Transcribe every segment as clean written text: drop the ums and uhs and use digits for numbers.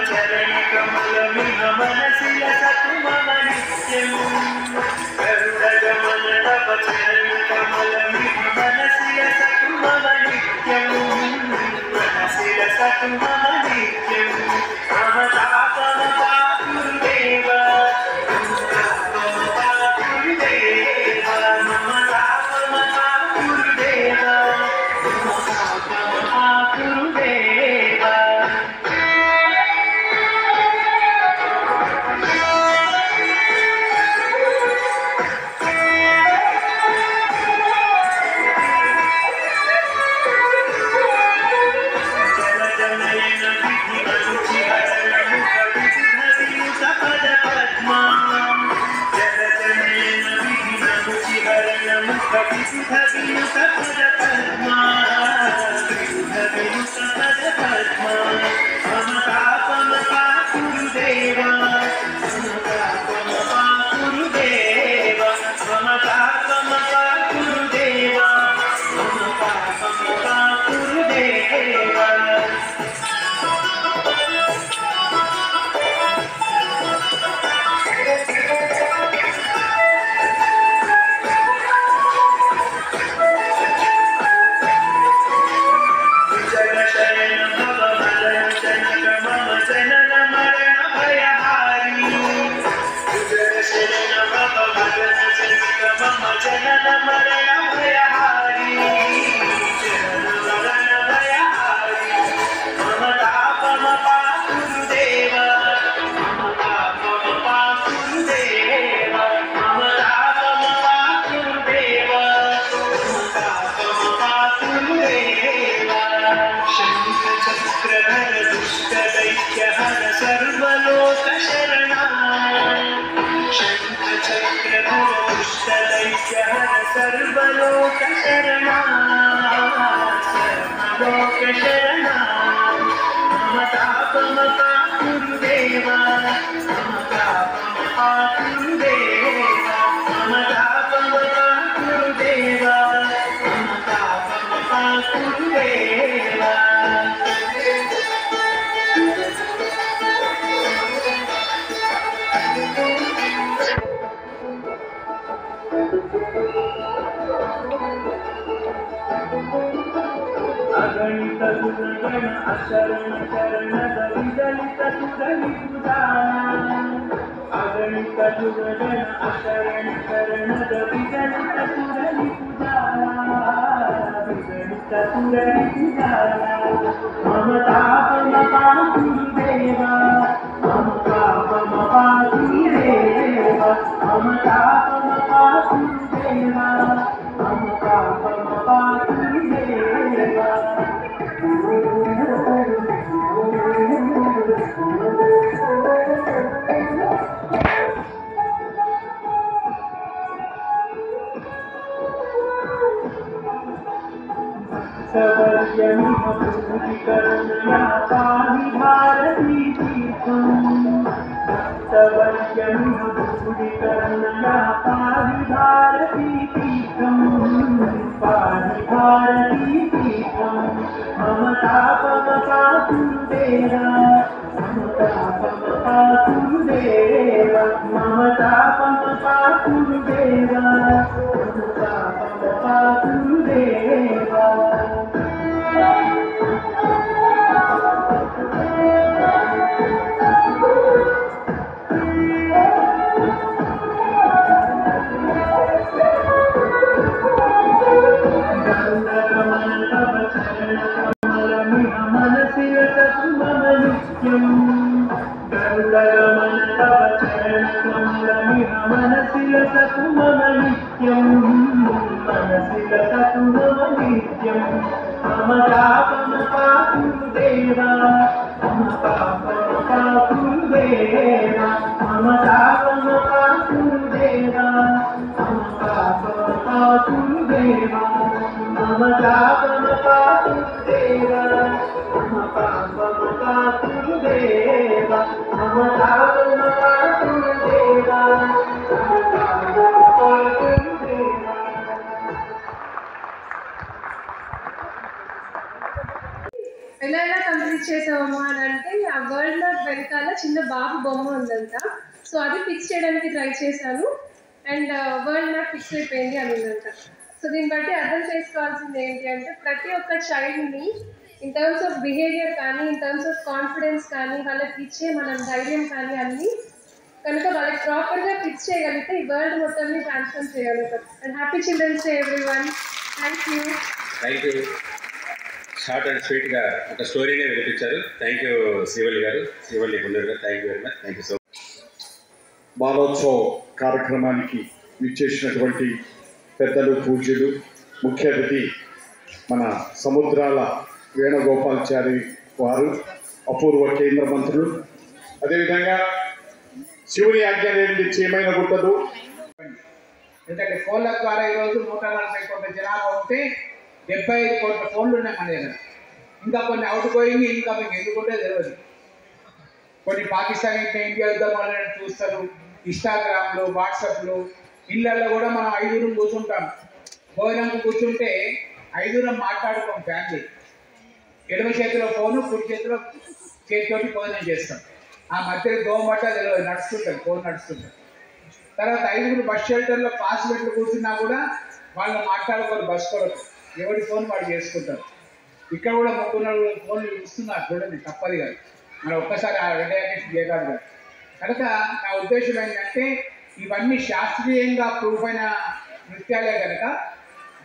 चरण कमलमिह मनसि लसतु मम नित्यं गरुडगमन तव चरण कमलमिह मनसि लसतु मम नित्यं मनसि लसतु मम नित्यं मम तापम गुरुदेव गुरुदेव मम तापम गुरुदेव गुरुदेव अगणित गुणगण अशरण शरणद विदलित सुरनि पूजाना अगणित गुणगण अशरण शरणद विदलित सुरनि पूजाना विदलित सुरनि पूजाना मम तापम गुरुदेवा मम तापम गुरुदेवा मम तापम गुरुदेवा मम तापम गुरुदेवा सवर्यमिह भूतिकरुणया पाहि भारती तीर्थम् सवर्यमिह भूतिकरुणया पाहि भारती तीर्थम् पाहि भारती तीर्थम् मम तापम गुरुदेवा मम तापम गुरुदेवा मम तापम गुरुदेवा मम तापम गुरुदेवा ఎలా కంప్లీట్ చేసావమ్మా అని అంటే ఆ వరల్డ్ మ్యాప్ వెనకాల చిన్న బాబు బొమ్మ ఉందంట. సో అది ఫిక్స్ చేయడానికి ట్రై చేశాను అండ్ వరల్డ్ మ్యాప్ ఫిక్స్ అయిపోయింది అని ఉందంట. సో దీన్ని బట్టి అర్థం చేసుకోవాల్సింది ఏంటి అంటే ప్రతి ఒక్క చైల్డ్ని ఇన్ టర్మ్స్ ఆఫ్ బిహేవియర్ కానీ ఇన్ టర్మ్స్ ఆఫ్ కాన్ఫిడెన్స్ కానీ వాళ్ళకి ఇచ్చే మనం ధైర్యం కానీ అన్నీ కనుక వాళ్ళకి ప్రాపర్గా ఫిక్స్ చేయగలిగితే ఈ వరల్డ్ మొత్తాన్ని ట్రాన్స్ఫార్మ్ చేయగలుగుతాం. And happy children's day everyone. Thank you. Short and స్వీట్గా ఒక స్టోరీనే వినిపించారు. థ్యాంక్ యూ శ్రీవల్లి గారు, శ్రీవల్లి గుండూరు గారు. Thank you very much. Thank you so much. బాలోత్సవ కార్యక్రమానికి విచ్చేసినటువంటి పెద్దలు, పూజ్యులు, ముఖ్య అతిథి మన సముద్రాల వేణుగోపాల్చారి వారు, అపూర్వ కేంద్ర మంత్రులు, అదేవిధంగా శివుని ఆజ్ఞ లేనిది చేయమైన గుట్టదు. ఎందుకంటే ఫోన్ల ద్వారా ఈరోజు 140 కోట్ల జనాభా ఉంటే 75 కోట్ల ఫోన్లు ఉన్నాయి మన దగ్గర. ఇంకా కొన్ని అవుట్ గోయింగ్ ఇన్కమింగ్ ఎందుకుంటే తెలియదు. కొన్ని పాకిస్తాన్ ఇంకా ఇండియా యుద్ధం వాళ్ళని చూస్తారు. ఇన్స్టాగ్రామ్లు, వాట్సాప్లు, ఇళ్ళల్లో కూడా మనం 5 కూర్చుంటాం. భోజనంకు కూర్చుంటే 5 మాట్లాడుకోం ఫ్యామిలీ. ఎడమ చేతిలో ఫోను, కుడి చేతితోటి భోజనం చేస్తాం. ఆ మధ్యలో దోమట తెలియదు, నడుస్తుంటుంది, ఫోన్ నడుస్తుంటుంది. తర్వాత 5 బస్ షెల్టర్లో పాస్ పెట్టి కూర్చున్నా కూడా వాళ్ళు మాట్లాడుకోరు, బస్ కొరకు ఎవరి ఫోన్ వాడు చేసుకుంటారు. ఇక్కడ కూడా 3 ఫోన్లు ఇస్తున్నారు చూడండి, తప్పది కాదు. మనం ఒక్కసారి ఆ రెడీ చేయగలరు కాదు. కనుక నా ఉద్దేశం ఏంటంటే ఇవన్నీ శాస్త్రీయంగా ప్రూఫ్ అయిన నృత్యాలే కనుక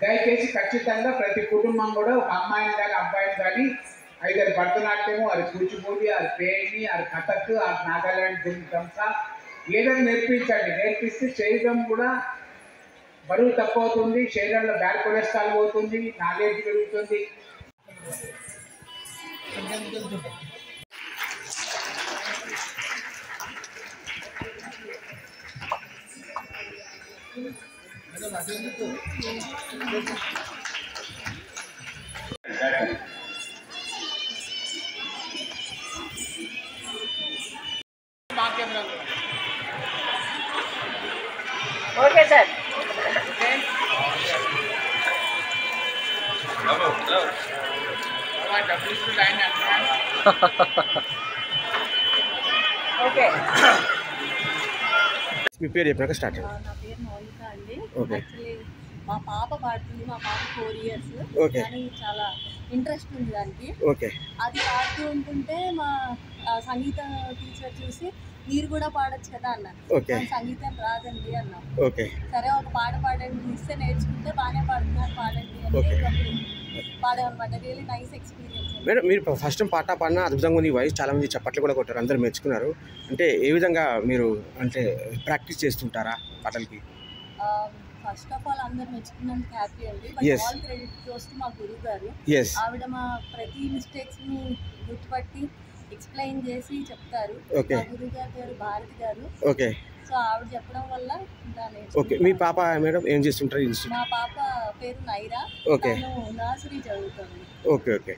దయచేసి ఖచ్చితంగా ప్రతి కుటుంబం కూడా ఒక అమ్మాయిని కానీ అబ్బాయిని కానీ ఐదారు భరతనాట్యము, అది కూచిపూడి, అది పేని, అది కథక్, అది నాగాలాండ్ దంస ఏదైనా నేర్పించండి. నేర్పిస్తే శరీరం కూడా బరువు తక్కువ అవుతుంది, శరీరంలో బ్యాడ్ కొలెస్ట్రాల్ పోతుంది, నాలెడ్జ్ పెరుగుతుంది. Okay sir. ఓకే. మీ పేరు చెప్పాక స్టార్ట్. నా పేరు మౌనిక అండి. ఓకే. యాక్చువల్లీ మా పాప పాడుతుంది. మా పాప 4 years. ఓకే. కానీ చాలా ఇంట్రెస్ట్ ఉంది దానికి. ఓకే. అది పాడుతూ ఉంటుంటే మా సంగీత టీచర్ చూసి మీరు కూడా పాడొచ్చు కదా అన్నారు. ఓకే. సంగీతం రాదండి అన్నాం. ఓకే. సరే ఒక పాట పాడండి ఇస్తే నేర్చుకుంటే బాగానే పాడుతున్నారు, పాడండి అంటే ఓకే. పాడామన్నమాట. Really nice experience. మేడం, మీరు ఫస్ట్ టైం పాట పాడినా అద్భుతంగా ఉంది. వాయిస్ చాలా మంది చప్పట్లు కూడా కొట్టారు, అందరూ మెచ్చుకున్నారు. అంటే ఏ విధంగా మీరు అంటే ప్రాక్టీస్ చేస్తుంటారా పాటలకి? ఫస్ట్ ఆఫ్ ఆల్ అందరు మెచ్చుకున్నందుకు హ్యాపీ అండి. ఆల్ క్రెడిట్ గోస్ టు మా గురువు గారు. ఆవిడ మా ప్రతి మిస్టేక్స్ని గుర్తుపట్టి ఎక్స్ప్లెయిన్ చేసి చెప్తారు. మా గురువు గారి పేరు భారతి గారు. ఓకే. సో ఆవిడ చెప్పడం వల్ల ఓకే. మీ పాప మేడం ఏం చేస్తుంటారు? మా పాప పేరు నైరా. ఓకే. నర్సరీ చదువుతుంది. ఓకే. ఓకే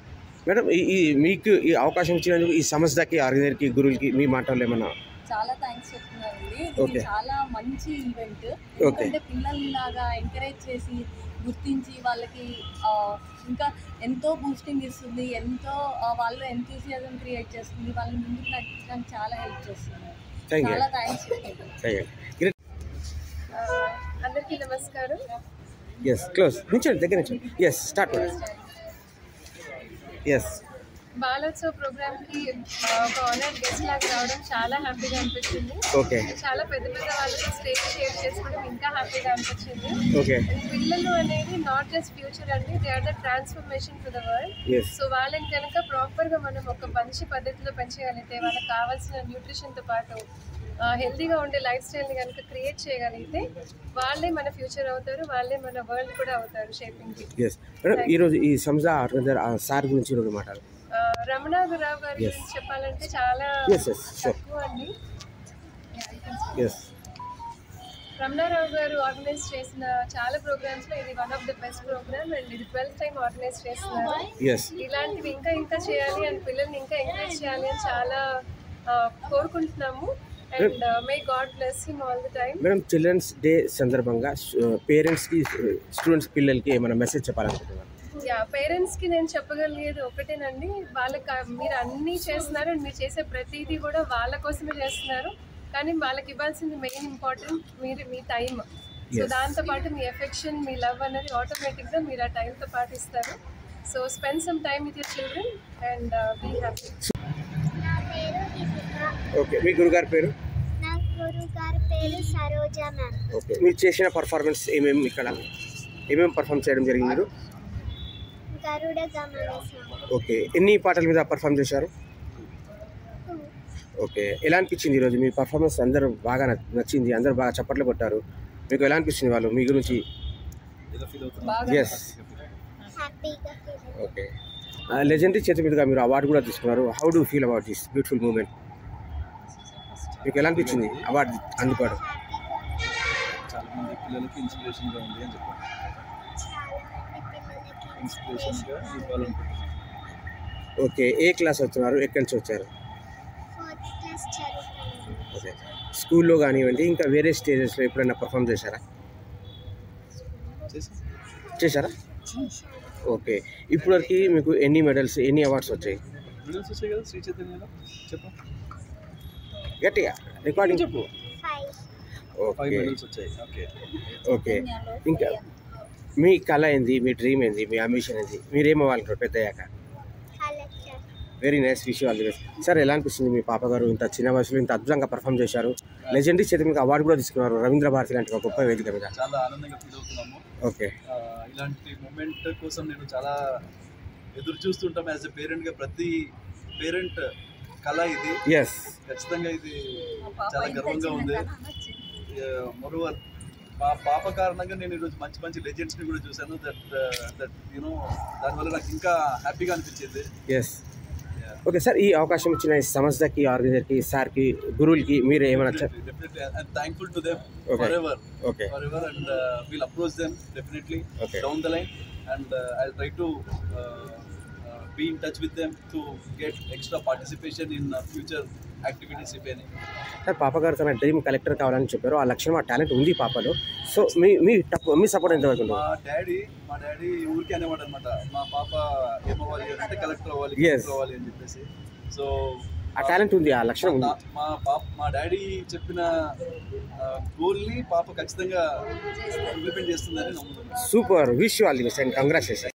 మేడం, ఈ మీకు ఈ అవకాశం ఇచ్చినందుకు ఈ సంస్థకి, ఆర్గనైజర్కి, గురువులకి మీ మాటలు ఏమన్నా? చాలా థ్యాంక్స్ చెప్తున్నారండి. ఇది చాలా మంచి ఈవెంట్. ఎందుకంటే పిల్లల్ని లాగా ఎంకరేజ్ చేసి గుర్తించి వాళ్ళకి ఇంకా ఎంతో బూస్టింగ్ ఇస్తుంది, ఎంతో వాళ్ళు ఎంతూసియాజం క్రియేట్ చేస్తుంది, వాళ్ళని ముందుకు నడిపించడానికి చాలా హెల్ప్ చేస్తుంది. చాలా థ్యాంక్స్ చెప్తున్నాను. అందరికీ నమస్కారం. దగ్గర నుంచి స్టార్ట్. బాలోత్సవ్ ప్రోగ్రామ్కి ఒక ఆనర్ గెస్ట్ లాగా రావడం చాలా హ్యాపీగా అనిపించింది. చాలా పెద్ద పెద్ద వాళ్ళకి స్టేజ్ షేర్ చేసుకోవడం ఇంకా హ్యాపీగా అనిపించింది. పిల్లలు అనేది నాట్ జస్ట్ ఫ్యూచర్ అండి, they are the transformation to the world. So వాళ్ళని కనుక ప్రాపర్గా మనం ఒక మంచి పద్ధతిలో పెంచగలిగితే, వాళ్ళకి కావాల్సిన న్యూట్రిషన్తో పాటు హెల్తీగా ఉండే లైఫ్ స్టైల్ని కనుక క్రియేట్ చేయగలిగితే వాళ్ళే మన ఫ్యూచర్ అవుతారు, వాళ్ళే మన వరల్డ్ కూడా అవుతారు షేపింగ్కి. ఈరోజు ఈ సంస్థ సార్ గురించి మాట్లాడారు. రమణారావు గారి గురించి చెప్పాలంటే చాలా తక్కువ అండి. రమణారావు గారు ఆర్గనైజ్ చేసిన చాలా ప్రోగ్రామ్స్ లో ఇది one of the best program and ఇది 12th టైం ఆర్గనైజ్ చేస్తున్నారు. ఇలాంటివి ఇంకా చేయాలి అండ్ పిల్లల్ని ఇంకా ఎంకరేజ్ చేయాలి అని చాలా కోరుకుంటున్నాము. And may God bless him all the time. Madam, children's day సందర్భంగా పేరెంట్స్కి, స్టూడెంట్స్, పిల్లలకి ఏమైనా మెసేజ్ చెప్పాలనుకుంటున్నారు? పేరెంట్స్కి నేను చెప్పగలిగేది ఒకటేనండి, వాళ్ళకి మీరు అన్నీ చేస్తున్నారు అండ్ మీరు చేసే ప్రతిదీ కూడా వాళ్ళ కోసమే చేస్తున్నారు, కానీ వాళ్ళకి ఇవ్వాల్సింది మెయిన్ ఇంపార్టెంట్ మీ టైం. సో దాంతోపాటు మీ ఎఫెక్షన్, మీ లవ్ అనేది ఆటోమేటిక్గా మీరు ఆ టైంతో పాటు ఇస్తారు. So spend some time with your children and be happy. Okay, మీ గురుగారి పేరు? నా గురుగారి పేరు సరోజ మ్యామ్. ఓకే, మీరు చేసిన పర్ఫార్మెన్స్ ఏమేమి పర్ఫామ్ చేయడం జరిగింది మీరు? గరుడ గమన. ఓకే, ఎన్ని పాటల మీద పర్ఫామ్ చేశారు? ఓకే, ఎలా అనిపించింది ఈరోజు మీ పర్ఫార్మెన్స్? అందరూ బాగా నచ్చింది, అందరూ బాగా చప్పట్లు కొట్టారు. మీకు ఎలా అనిపిస్తుంది వాళ్ళు మీ గురించి? ఎస్. ఓకే, లెజెండరీ చేతి మీదుగా మీరు అవార్డు కూడా తీసుకున్నారు. How do feel about this beautiful moment? మీకు ఎలా అనిపించింది అవార్డు అందుకోవడం? చాలా మంది పిల్లలకి ఇన్స్పిరేషన్గా ఉంది అని చెప్పారు. ఇన్స్పిరేషన్గా ఇవ్వాలనుకుంటున్నాను. ఓకే, ఏ క్లాస్ వచ్చున్నారు, ఎక్కడి నుంచి వచ్చారు? ఓకే, స్కూల్లో కానివ్వండి ఇంకా వేరే స్టేజెస్లో ఎప్పుడైనా పర్ఫామ్ చేశారా? ఓకే, ఇప్పటివరకు మీకు ఎన్ని మెడల్స్, ఎన్ని అవార్డ్స్ వచ్చాయి? మెడల్స్ వచ్చాయి కదా శ్రీ చైతన్యలో. చెప్పు గట్టిగా, రికార్డింగ్ చెప్పు. 5 మెడల్స్ వచ్చాయి. ఓకే, ఇంకా మీ కళ ఏంది, మీ డ్రీమ్ ఏంది, మీ అంబిషన్ ఏంది, మీరేమవ్వాలంటారు పెద్దయ్యాక? Very nice, wish you all the best. Sir, ఎలా అనిపిస్తుంది మీ పాప గారు ఇంత చిన్న వయసులో ఇంత అద్భుతంగా పర్ఫామ్ చేశారు, లెజెండరీ చేతి మీకు అవార్డు కూడా తీసుకున్నారు రవీంద్ర భారతి లాంటి ఒక గొప్ప వేదిక మీద? చాలా ఆనందంగా ఫీల్ అవుతున్నాము. ఓకే, ఇలాంటి మూమెంట్ కోసం నేను చాలా ఎదురు చూస్తుంటాం యాజ్ ఎ పేరెంట్గా. ప్రతి పేరెంట్ కళ ఇది. ఎస్, ఖచ్చితంగా ఇది చాలా గర్వంగా ఉంది. మరోవర్ మా పాప కారణంగా నేను ఈరోజు మంచి మంచి లెజెండ్స్ని కూడా చూశాను. దట్ యూనో దానివల్ల నాకు ఇంకా హ్యాపీగా అనిపించింది. ఎస్. ఓకే సార్, ఈ అవకాశం ఇచ్చిన సంస్థకి, ఆర్గనైజర్కి, సార్కి, గురువులకి మీరు ఏమైనా? Definitely I'm thankful to them forever. Okay, forever and will approach them definitely down the line and I try to be in touch with them to get extra participation in future activities if any. Sir, పాప గారు తన dream collector కావాలని చెప్పారు. ఆ లక్ష్యం, ఆ talent ఉంది పాపలో. So మీ support ఎంతవరకు ఉంటుంది? మా డాడీ ఊరికే అనేవాడు అనమాట, మా పాప ఏమవ్వాలి అంటే కలెక్టర్ అవ్వాలి అని చెప్పేసి. సో ఆ టాలెంట్ ఉంది, ఆ లక్ష్యం ఉంది. మా డాడీ చెప్పిన గోల్ని పాప ఖచ్చితంగా ఇంప్లిమెంట్ చేస్తుందని నమ్ముతున్నాను. Super, wish you all the best and congratulations.